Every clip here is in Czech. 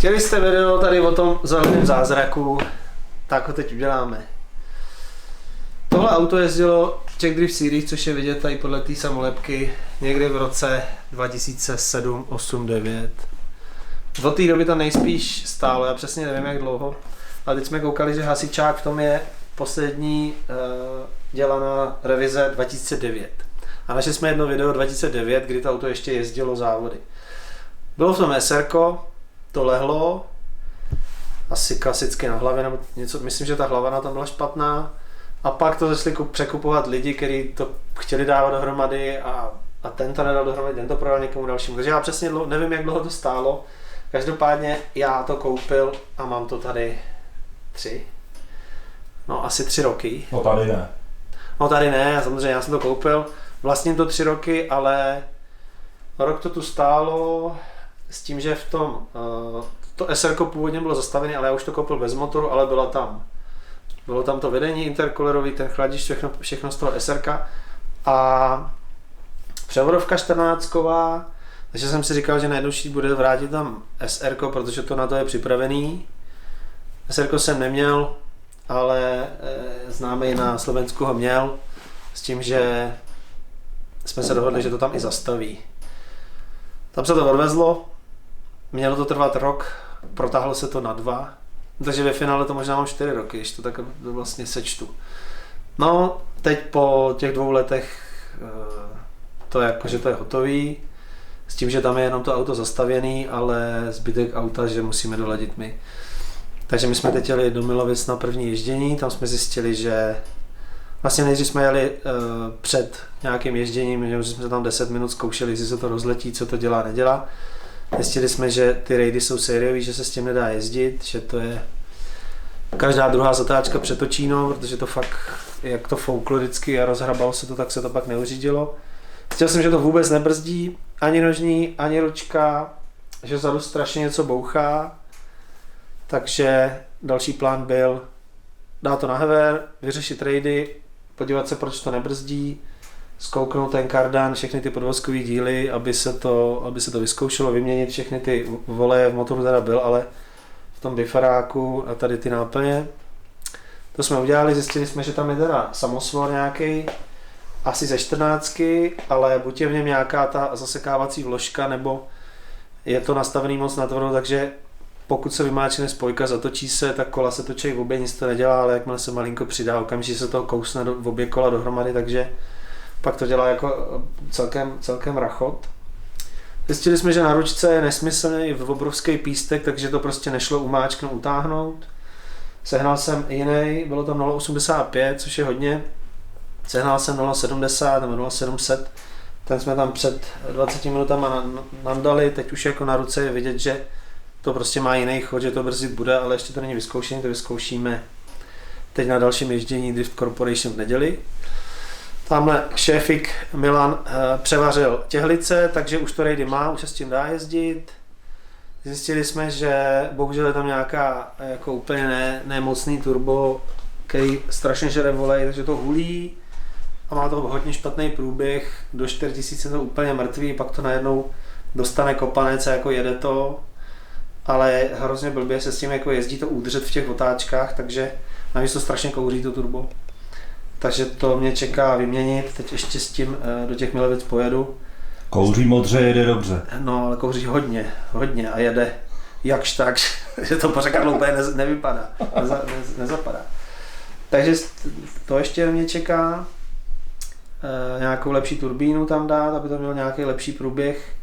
Chtěli jste video tady o tom zeleném zázraku, tak ho teď uděláme. Tohle auto jezdilo Czech Drift Series, což je vidět tady podle té samolepky, někdy v roce 2007, 8, 9. Do té doby to nejspíš stálo, já přesně nevím jak dlouho, ale teď jsme koukali, že hasičák v tom je poslední dělaná revize 2009. A našli jsme jedno video 2009, kdy to auto ještě jezdilo závody. Bylo v tom SRko, to lehlo, asi klasicky na hlavě, nebo něco, myslím, že ta hlavana tam byla špatná. A pak to začali překupovat lidi, kteří to chtěli dávat dohromady a ten to nedal dohromady, ten to prodal někomu dalšímu. Takže já přesně nevím, jak dlouho to stálo. Každopádně já to koupil a mám to tady asi 3 roky. No tady ne. No tady ne, samozřejmě já jsem to koupil. Vlastním to 3 roky, ale rok to tu stálo s tím, že v tom, to SRko původně bylo zastavené, ale já už to koupil bez motoru, ale bylo tam to vedení intercoolerový, ten chladič, všechno z toho SRka a převodovka 14ková, takže jsem si říkal, že nejjednodušší bude vrátit tam SRko, protože to na to je připravený. SRko jsem neměl, ale známý na Slovensku ho měl, s tím, že jsme se dohodli, že to tam i zastaví. Tam se to odvezlo, mělo to trvat rok, protáhlo se to na 2, takže ve finále to možná mám 4 roky, když to tak vlastně sečtu. No, teď po těch 2 letech to je jako, že to je hotový, s tím, že tam je jenom to auto zastavěný, ale zbytek auta, že musíme doladit my. Takže my jsme teď jeli do Milovic na první ježdění, tam jsme zjistili, že vlastně nejdřív jsme jeli před nějakým ježděním, že jsme tam 10 minut zkoušeli, jestli se to rozletí, co to dělá, nedělá. Zjistili jsme, že ty rejdy jsou sériový, že se s tím nedá jezdit, že to je každá druhá zatáčka přetočíno, protože to fakt, jak to fouklo vždycky a rozhrabalo se to, tak se to pak neuřídilo. Zjistil jsem, že to vůbec nebrzdí, ani nožní, ani ručka, že vzadu strašně něco bouchá, takže další plán byl dát to na hever, vyřešit rejdy, podívat se, proč to nebrzdí, zkouknout ten kardan, všechny ty podvozkové díly, aby se to vyzkoušelo, vyměnit všechny ty voleje, v motoru teda byl, ale v tom bifaráku a tady ty náplně. To jsme udělali, zjistili jsme, že tam je teda samosvor nějaký, asi ze 14, ale buď je v něm nějaká ta zasekávací vložka, nebo je to nastavený moc natvrdo, takže pokud se vymáčne spojka, zatočí se, tak kola se točí v obě, nic to nedělá, ale jakmile se malinko přidá, okamžitě se to kousne v obě kola dohromady, takže pak to dělá jako celkem rachot. Zjistili jsme, že na ručce je nesmyslný obrovský pístek, takže to prostě nešlo umáčknout, utáhnout. Sehnal jsem jiný, bylo tam 0,85, což je hodně. Sehnal jsem 0,70 nebo 0,700. Ten jsme tam před 20 minutama nandali, teď už jako na ruce je vidět, že to prostě má jiný chod, že to brzdit bude, ale ještě to není vyzkoušený, to vyzkoušíme teď na dalším ježdění Drift Corporation v neděli. Tamhle šéfik Milan převařil těhlice, takže už to rejdy má, už se s tím dá jezdit. Zjistili jsme, že bohužel je tam nějaká jako úplně nemocný turbo, který strašně žere volej, takže to hulí a má to hodně špatný průběh, do 4000 to úplně mrtvý, pak to najednou dostane kopanec a jako jede to, ale hrozně blbě se s tím jako jezdí to udržet v těch otáčkách, takže navíc to strašně kouří to turbo. Takže to mě čeká vyměnit, teď ještě s tím do těch Milovic pojedu. Kouří modře, jede dobře. No, ale kouří hodně a jede jakž tak, že to pořekadlo úplně nevypadá, nezapadá. Takže to ještě mě čeká, nějakou lepší turbínu tam dát, aby to mělo nějaký lepší průběh,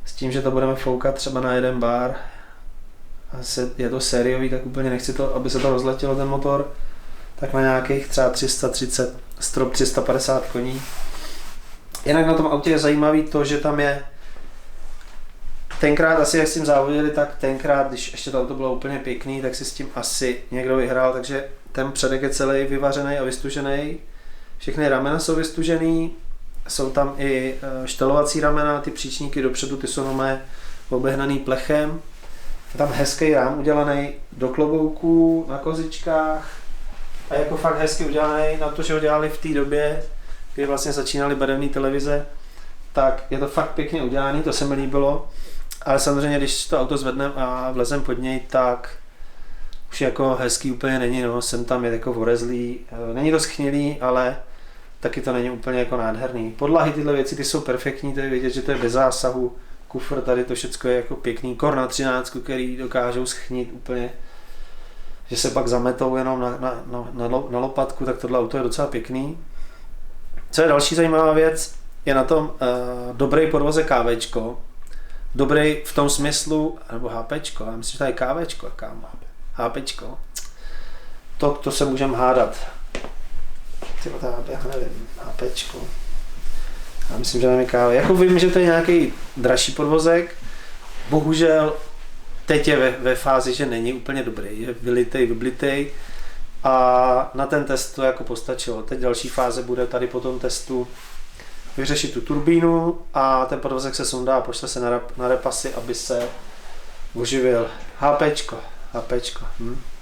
s tím, že to budeme foukat třeba na 1 bar. Je to sériový, tak úplně nechci to, aby se to rozletělo ten motor, tak na nějakých třeba 330, strop 350 koní. Jinak na tom autě je zajímavý to, že tam je tenkrát asi jak s tím závodili, tak tenkrát, když ještě to auto bylo úplně pěkný, tak si s tím asi někdo vyhrál, takže ten předek je celý vyvařený a vystužený. Všechny ramena jsou vystužený, jsou tam i štelovací ramena, ty příčníky dopředu, ty jsou nomé obehnaný plechem. Je tam hezký rám udělaný do klobouků, na kozičkách a jako fakt hezky udělaný na to, že ho dělali v té době, kdy vlastně začínaly barevné televize, tak je to fakt pěkně udělaný, to se mi líbilo. Ale samozřejmě, když to auto zvedneme a vlezem pod něj, tak už jako hezký úplně není, no, sem tam je jako vorezlý, není to schnilý, ale taky to není úplně jako nádherný. Podlahy, tyhle věci, ty jsou perfektní, to je vidět, že to je bez zásahu, kufr, tady to všechno je jako pěkný, kor na 13, který dokážou schnit úplně, že se pak zametou jenom na lopatku, tak tohle auto je docela pěkný. Co je další zajímavá věc, je na tom dobrý podvoze kávečko, dobrý v tom smyslu, nebo HPčko, já myslím, že to je kávečko, HPčko, to se můžeme hádat. Já nevím, HPčko. Já myslím, že nevím káve. Jako vím, že to je nějaký dražší podvozek, bohužel teď je ve fázi, že není úplně dobrý, je vyblitej a na ten test to jako postačilo. Teď další fáze bude tady po tom testu vyřešit tu turbínu a ten podvozek se sundá a pošle se na repasy, aby se oživil. HPčko.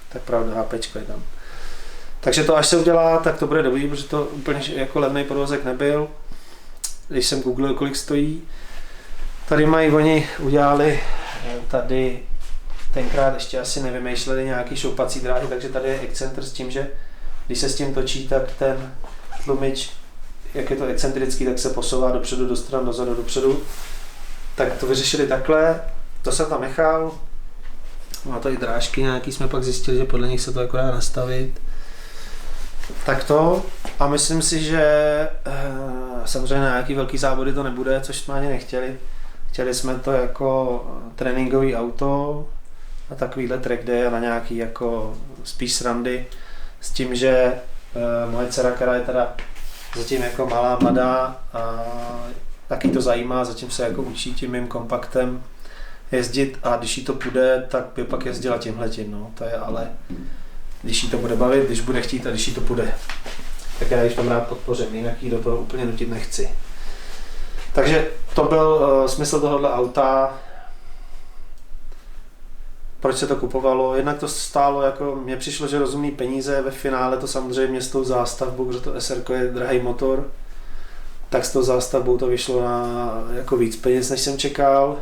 Tak pravda, HPčko je tam. Takže to až se udělá, tak to bude dobrý, protože to úplně jako levný podvozek nebyl. Když jsem googlil, kolik stojí. Tady oni udělali tady tenkrát ještě asi nevymýšleli nějaký šoupací dráhy, takže tady je excentr s tím, že když se s tím točí, tak ten tlumič, jak je to excentrický, tak se posouvá dopředu, do stran, dozadu, dopředu. Tak to vyřešili takhle, to jsem tam nechal. Má to i drážky nějaký, jsme pak zjistili, že podle nich se to jako dá nastavit. Tak to a myslím si, že samozřejmě na nějaký velký závody to nebude, což jsme ani nechtěli. Chtěli jsme to jako tréninkový auto na takovýhle track day a na nějaký jako spíš srandy s tím, že moje dcera, která je teda zatím jako malá, mladá a taky to zajímá, zatím se jako učí tím mým kompaktem jezdit a když jí to půjde, tak by pak jezdila tímhletím, no, to je ale když jí to bude bavit, když bude chtít a když jí to půjde. Tak já již tam rád podpořím, jinak jí do toho úplně nutit nechci. Takže to byl smysl tohohle auta. Proč se to kupovalo? Jednak to stálo, jako mně přišlo, že rozumný peníze, ve finále to samozřejmě s tou zástavbou, že to SR je drahý motor, tak s tou zástavbou to vyšlo na jako víc peněz, než jsem čekal.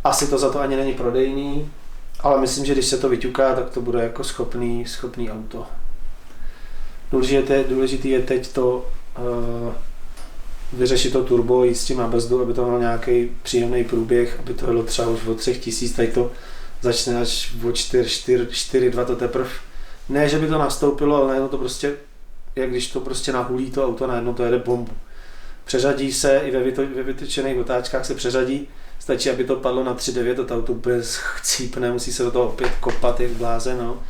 Asi to za to ani není prodejný, ale myslím, že když se to vyťuká, tak to bude jako schopný auto. Důležitý je teď to vyřešit to turbo, jít s tím na brzdu, aby to mělo nějaký příjemný průběh, aby to bylo třeba už od 3000, tady to začne až od 4,2 to teprve. Ne, že by to nastoupilo, ale najednou to prostě, jak když to prostě nahulí to auto, najednou to jede bombu. Přeřadí se, i ve vytyčených otáčkách se přeřadí, stačí, aby to padlo na 3,9, to auto úplně chcípne, musí se do toho opět kopat jak blázen, no.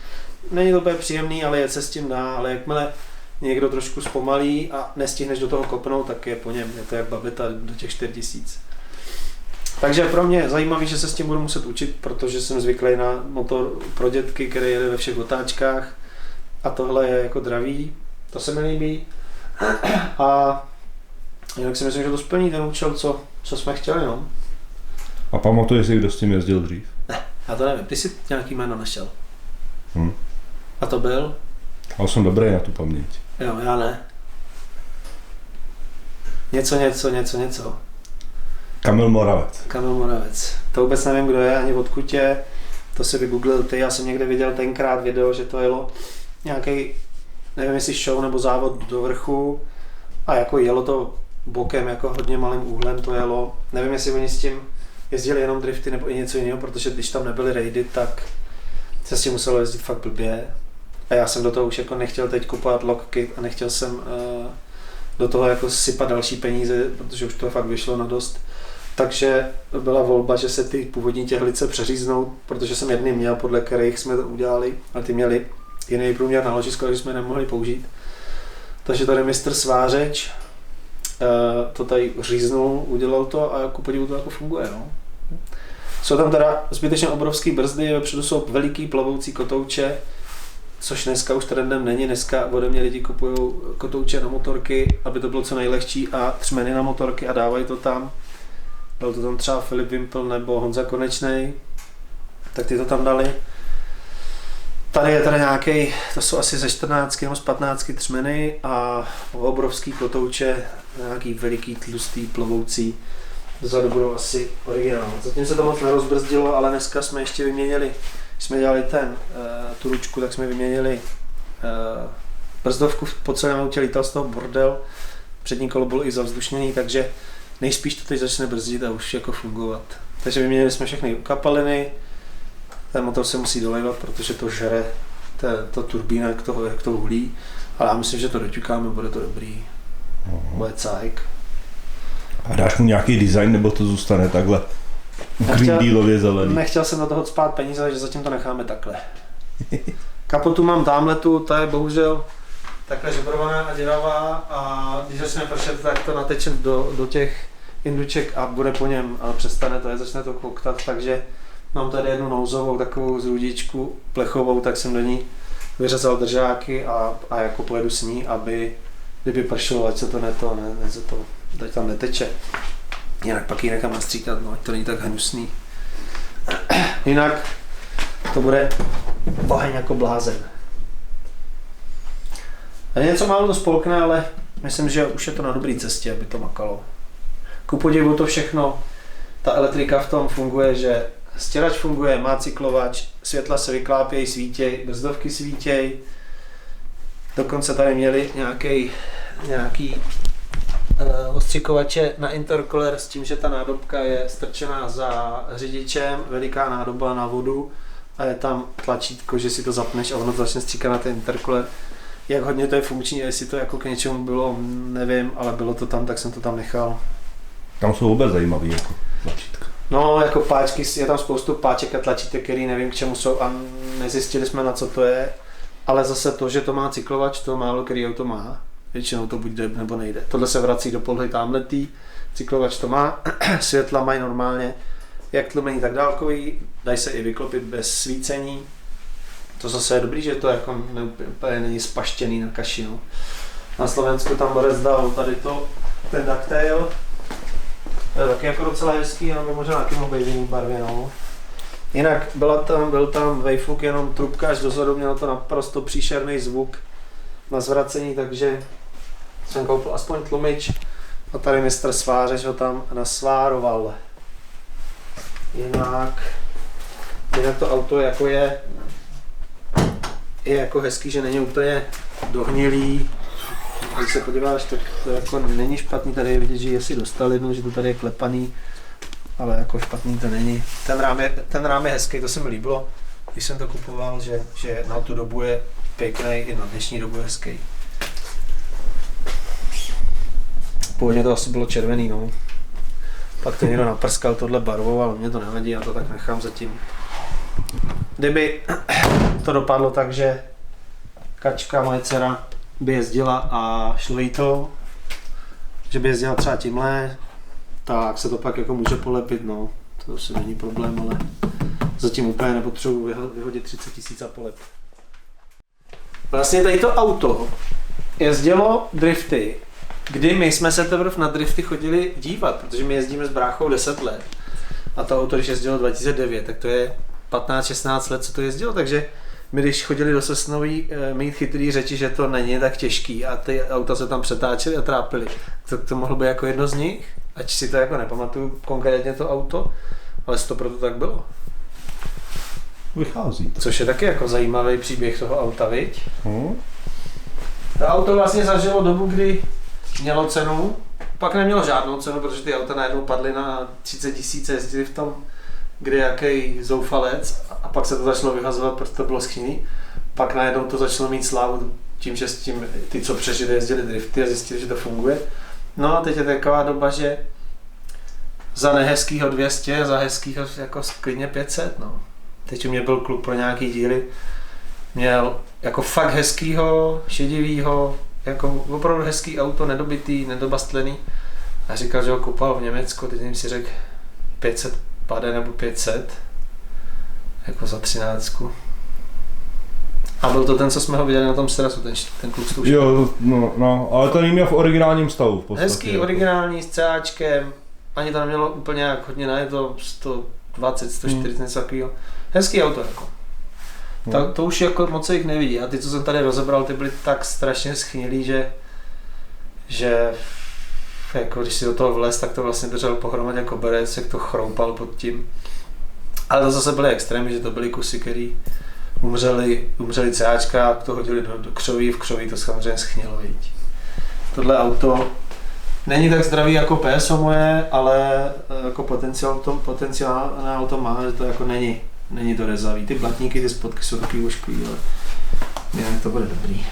Není to úplně příjemný, ale jet se s tím dá, ale jakmile někdo trošku zpomalí a nestihneš do toho kopnout, tak je po něm, je to jak babeta do těch 4000. Takže pro mě je zajímavý, že se s tím budu muset učit, protože jsem zvyklý na motor pro dětky, který jede ve všech otáčkách a tohle je jako dravý, to se mi líbí. A jinak si myslím, že to splní ten účel, co jsme chtěli, no. A pamatuješ si, kdo s tím jezdil dřív? Ne, já to nevím, ty jsi nějaký jméno našel. A to byl? Ale jsem dobrý na tu paměť. Jo, já ne. Něco. Kamil Moravec. To vůbec nevím, kdo je, ani odkud je. To si vygooglil ty, já jsem někde viděl tenkrát video, že to jelo nějaký, nevím jestli show nebo závod do vrchu a jako jelo to bokem, jako hodně malým úhlem to jelo. Nevím, jestli oni s tím jezdili jenom drifty nebo i něco jiného, protože když tam nebyly raidy, tak se s tím muselo jezdit fakt blbě. A já jsem do toho už jako nechtěl teď kupovat lock kit a nechtěl jsem do toho jako sypat další peníze, protože už to fakt vyšlo na dost. Takže byla volba, že se ty původní těhlice přeříznou, protože jsem jedný měl, podle kterých jsme to udělali, ale ty měli jiný průměr na ložisko, takže jsme nemohli použít. Takže tady mistr Svářeč to tady říznul, udělal to a ku podivu to jako funguje. No. Jsou tam teda zbytečně obrovský brzdy, vepředu jsou veliký plovoucí kotouče, což dneska už trendem není, dneska ode mě lidi kupují kotouče na motorky, aby to bylo co nejlehčí a třmeny na motorky a dávají to tam. Byl to tam třeba Filip Wimpl nebo Honza Konečnej, tak ty to tam dali. Tady je teda nějaký, to jsou asi ze 14 nebo z 15 třmeny a obrovský kotouče, nějaký veliký, tlustý, plovoucí. Vzadu budou asi originál. Zatím se to moc nerozbrzdilo, ale dneska jsme ještě vyměnili, když jsme dělali tu ručku, tak jsme vyměnili brzdovku po celém autě, lítal z toho bordel. Přední kolo bylo i zavzdušněný, takže nejspíš to teď začne brzdit a už jako fungovat. Takže vyměnili jsme všechny kapaliny, ten motor se musí dolejvat, protože to žere, ta turbína, jak to uhlí, ale já myslím, že to doťukáme, bude to dobrý. Bude cajk. A dáš mu nějaký design, nebo to zůstane takhle Green Dealově zelený? Nechtěl jsem do toho cpát peníze, takže zatím to necháme takhle. Kapotu mám tamhletu, ta je bohužel takhle žebrovaná a děravá a když začne pršet, tak to nateče do těch induček a bude po něm, ale přestane to, začne to koktat, takže mám tady jednu nouzovou takovou zrůdičku plechovou, tak jsem do ní vyřezal držáky a jako pojedu s ní, aby kdyby pršelo, ať se to tam neteče. Jinak pak ji nechám nastříkat, no, ať to není tak hnusný. Jinak to bude oheň jako blázen. A něco málo to spolkne, ale myslím, že už je to na dobré cestě, aby to makalo. Ku podivu to všechno, ta elektrika v tom funguje, že stěrač funguje, má cyklovač, světla se vyklápějí, svítěj, brzdovky svítěj. Dokonce tady měli nějaký ostřikovače na intercooler s tím, že ta nádobka je strčená za řidičem, veliká nádoba na vodu a je tam tlačítko, že si to zapneš a ono to začne stříkat na ten intercooler. Jak hodně to je funkční, jestli to jako k něčemu bylo, nevím, ale bylo to tam, tak jsem to tam nechal. Tam jsou vůbec zajímavý jako tlačítka. No, jako páčky, je tam spoustu páček a tlačítek, který nevím k čemu jsou a nezjistili jsme, na co to je. Ale zase to, že to má cyklovač, to málo který auto má. Většinou to buď jde nebo nejde. Tohle se vrací do polohy tamhletý, cyklovač to má, světla mají normálně, jak tlumení, tak dálkový, dají se i vyklopit bez svícení. To zase je dobrý, že to jako úplně není spaštěný na kaši. No. Na Slovensku tam Borec dal tady ten ducktail. To je taky jako docela hezký, jenom by možná taky mohl být v jiný barvě. No. Jinak byl tam vejfuk jenom trubka až dozadu, mělo to naprosto příšerný zvuk na zvracení, takže jsem koupil aspoň tlumič a tady mistr svářeč ho tam nasvároval. Jinak to auto je jako hezký, že není úplně dohnilý. Když se podíváš, tak to jako není špatný, tady je vidět, že je si dostal jednou, že to tady je klepaný, ale jako špatný to není. Ten rám je hezký, to se mi líbilo, když jsem to kupoval, že na tu dobu je pěkný, i na dnešní dobu je hezký. Původně to asi bylo červený, no. Pak to někdo naprskal tohle barvou, ale mě to nevadí, já to tak nechám zatím. Kdyby to dopadlo tak, že Kačka, moje dcera, by jezdila a šlo jí to, že by jezdila třeba tímhle, tak se to pak jako může polepit, no. To asi není problém, ale zatím úplně nepotřebuji vyhodit 30 000 a polep. Vlastně tady to auto jezdilo drifty, kdy my jsme se teprve na drifty chodili dívat, protože my jezdíme s bráchou 10 let. A to auto, když jezdilo 2009, tak to je 15-16 let, co to jezdilo, takže my když chodili do Sosnoví mít chytrý řeči, že to není tak těžký a ty auta se tam přetáčely a trápily, to mohlo být jako jedno z nich, ať si to jako nepamatuju konkrétně to auto, ale to proto tak bylo. Vychází to. Což je taky jako zajímavý příběh toho auta, viď? To auto vlastně zažilo dobu, kdy mělo cenu, pak nemělo žádnou cenu, protože ty auta najednou padly na 30 000, jezdili v tom kde jaký zoufalec a pak se to začalo vyhazovat, protože to bylo skvělý. Pak najednou to začalo mít slávu tím, že s tím ty, co přežili, jezdili drifty a zjistili, že to funguje. No a teď je taková doba, že za nehezkýho 200 a za hezkýho jako klidně 500, no. Teď u mě byl kluk pro nějaký díly, měl jako fakt hezkýho, šedivýho, jako opravdu hezký auto, nedobitý, nedobastlený a říkal, že ho kupoval v Německu, teď jsem si řekl 500 pade nebo 500, jako za 13. A byl to ten, co jsme ho viděli na tom Strasu, ten kluk s tou šedou. Jo, no, ale to neměl v originálním stavu v podstatě. Hezký, originální, s CAčkem, ani to nemělo úplně jak hodně najeto, 120, 140, něco takového. Hezký auto jako. To už jako moc se jich nevidí a ty, co jsem tady rozebral, ty byly tak strašně schnilý, že jako když si do toho vlez, tak to vlastně držel pohromadě jako berec, jak to chroupal pod tím. Ale to zase byly extrémy, že to byly kusy, který umřeli CAčka a to hodili do křoví, v křoví to samozřejmě schnilo, viď. Tohle auto není tak zdravý jako PSO moje, ale jako potenciál auto má, že to jako není to rezavý. Ty blatníky, ty spodky jsou takový ošklivý, ale jinak to bude dobrý.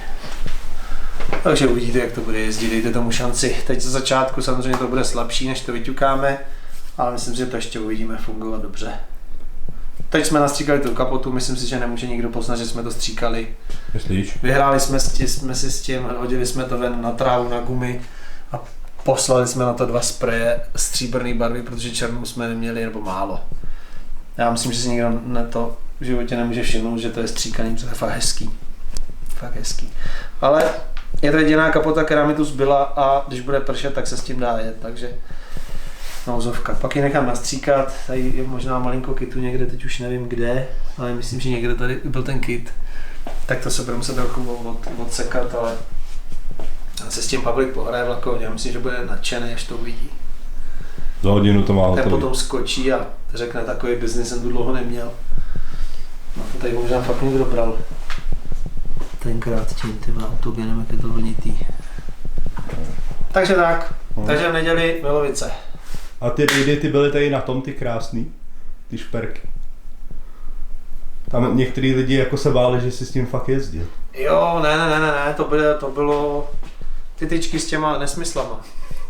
Takže uvidíte, jak to bude jezdit, dejte tomu šanci. Teď ze začátku samozřejmě to bude slabší, než to vyťukáme, ale myslím si, že to ještě uvidíme fungovat dobře. Teď jsme nastříkali tu kapotu, myslím si, že nemůže nikdo poznat, že jsme to stříkali. Myslíš? Vyhráli jsme si s tím, hodili jsme to ven na trávu, na gumy a poslali jsme na to 2 spreje stříbrné barvy, protože černou jsme neměli, nebo málo. Já myslím, že si nikdo to v životě nemůže všimnout, že to je stříkaný, protože to je fakt hezký. Fakt hezký. Ale je to jediná kapota, která mi tu zbyla a když bude pršet, tak se s tím dá jet, takže nouzovka. Pak ji nechám nastříkat, tady je možná malinko kitu někde, teď už nevím kde, ale myslím, že někde tady byl ten kit. Tak to se budeme muset trochu odsekat, ale se s tím Pavlik pohraje vlakovně, já myslím, že bude nadšený, až to uvidí. Za hodinu to má hotový. Tak potom skočí a řekne, takový biznis jsem tu dlouho neměl. No to tady možná fakt někdo bral. Tenkrát tím autogenem, jak je to vlnitý. Takže tak, takže v neděli Milovice. A ty rejdy, ty byly tady na tom, ty krásný, ty šperky. Tam některý lidi jako se báli, že si s tím fakt jezdil. Jo, ne, to bylo ty tyčky s těma nesmyslama.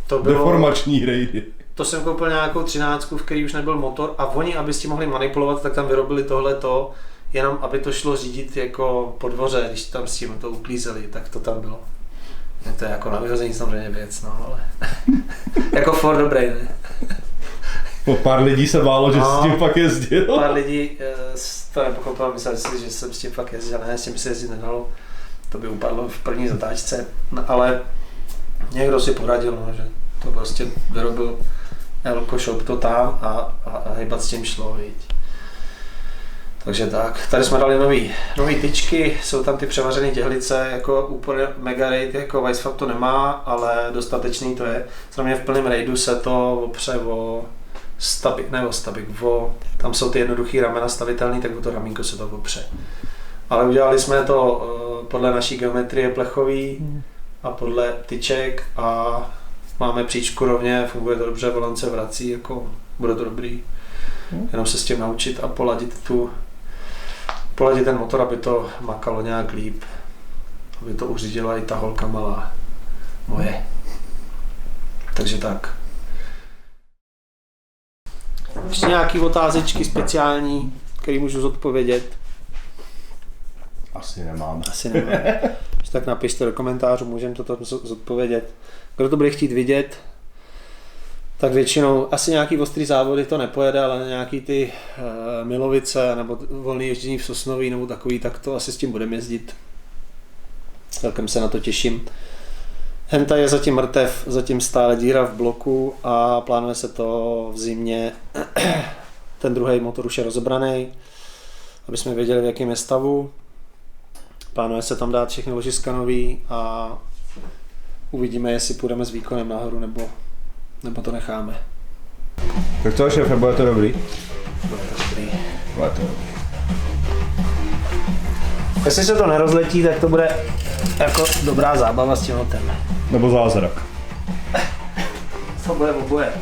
To bylo deformační rejdy. To jsem koupil nějakou 13, v který už nebyl motor a oni, aby s tím mohli manipulovat, tak tam vyrobili tohleto, jenom aby to šlo řídit jako po dvoře, když tam s tím to uklízeli, tak to tam bylo. To je jako na vyhození samozřejmě věc, no ale jako for dobrý, ne? Pár lidí se bálo, že s tím fakt jezdil. Pár lidí to nepochopilo, mysleli si, že jsem s tím fakt jezdil, ne, s tím se jezdit nedalo. To by upadlo v první zatáčce, no, ale někdo si poradil, no, že to prostě vyrobil Elko, šoup to tam a hejbat s tím šlo, viď. Takže tak, tady jsme dali nový tyčky, jsou tam ty převařené těhlice, jako úplně mega raid, jako Weissfab to nemá, ale dostatečný to je. Samozřejmě v plném raidu se to opře o tam jsou ty jednoduchý ramena stavitelný, tak o to ramínko se to opře. Ale udělali jsme to podle naší geometrie plechový a podle tyček a máme příčku rovně, funguje to dobře, volant se vrací, jako bude to dobrý. Jenom se s tím naučit a poladit ten motor, aby to makalo nějak líp. Aby to uřídila i ta holka malá moje. Takže tak. Ještě nějaký otázečky speciální, který můžu zodpovědět? Asi nemáme. Tak napište do komentářů, můžeme to zodpovědět. Kdo to bude chtít vidět, tak většinou asi nějaký ostrý závody to nepojede, ale nějaký ty Milovice nebo volný ježdění v Sosnoví nebo takový, tak to asi s tím budeme jezdit. Celkem se na to těším. Henta je zatím mrtev, zatím stále díra v bloku a plánuje se to v zimě. Ten druhý motor už je rozebraný, aby jsme věděli, v jakém je stavu. Plánuje se tam dát všechny ložiska nový a uvidíme, jestli půjdeme s výkonem nahoru nebo to necháme. Tak co, šéfe, bude to dobrý? Bude to dobrý. Jestli se to nerozletí, tak to bude jako dobrá zábava s tím autem. Nebo zázrak. To bude oboje.